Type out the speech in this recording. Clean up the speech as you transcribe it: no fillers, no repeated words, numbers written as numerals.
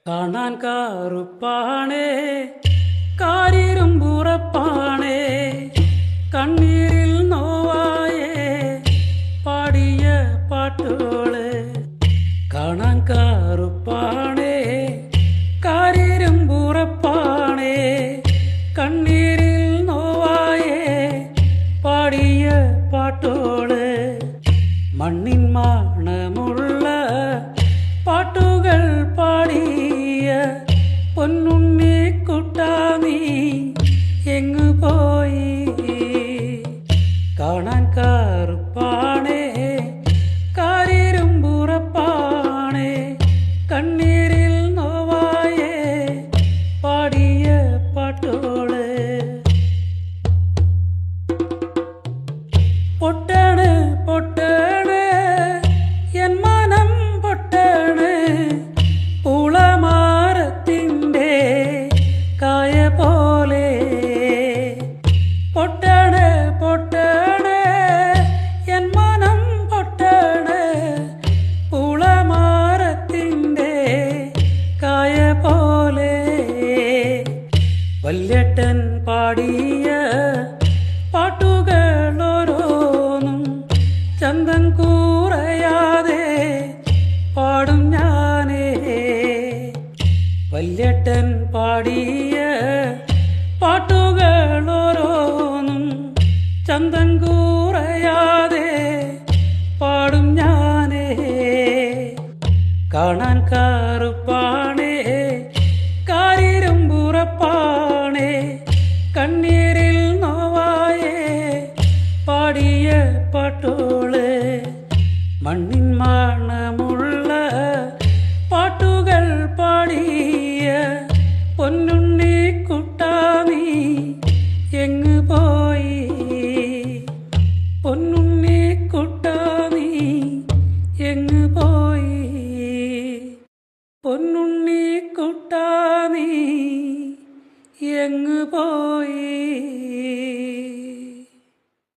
കാണാൻ കാറുപ്പാണേ കാരിരുമ്പുറപ്പാണേ കണ്ണീരിൽ നോവായേ പാടിയ പാട്ടുകള് കാണാൻ കാറുപ്പാണേ കാരിരുമ്പുറപ്പാണേ കണ്ണീരിൽ നോവായേ പാടിയ പാട്ടുകള് മണ്ണിൻ മണമുള്ള പാട്ടുകൾ പാടിയ പൊന്നുണ്ണിക്കുട്ടാ നീ എങ്ങു പോയി കാണാൻ കറുപ്പാണേ കാരിരുമ്പുറപ്പാണേ കണ്ണീരിൽ നോവായേ പാടിയ പാട്ടുകള് പൊട്ടണ് പൊട്ടണ് എൻ മനം പൊട്ടണ് പുളമാരത്തിൻ്റെ കായ പോലെ പൊട്ടണ് പൊട്ടണ് എൻ മനം പൊട്ടണ് പുളമാരത്തിൻ്റെ കായ പോലെ വല്യേട്ടൻ പാടിയ പാട്ടുകളോരോന്നും ചന്തം കൂറയാതെ പാടും ഞാനേ വല്യേട്ടൻ പാടിയ പാട്ടുകളോരോന്നും ചന്തം കൂറയാതെ പാടും ഞാനേ കാണാൻ കറുപ്പാണേ കാരിരുമ്പുറപ്പാണേ കണ്ണീരിൽ നോവായേ പാടിയ പാട്ടുകള് മണ്ണിൻ മണമുള്ള പാട്ടുകൾ പാടിയ പൊന്നുണ്ണിക്കുട്ടാ നീ എങ്ങു പോയി പൊന്നുണ്ണിക്കുട്ടാ നീ എങ്ങു പോയി പൊന്നുണ്ണിക്കുട്ടാ നീ എങ്ങു പോയി.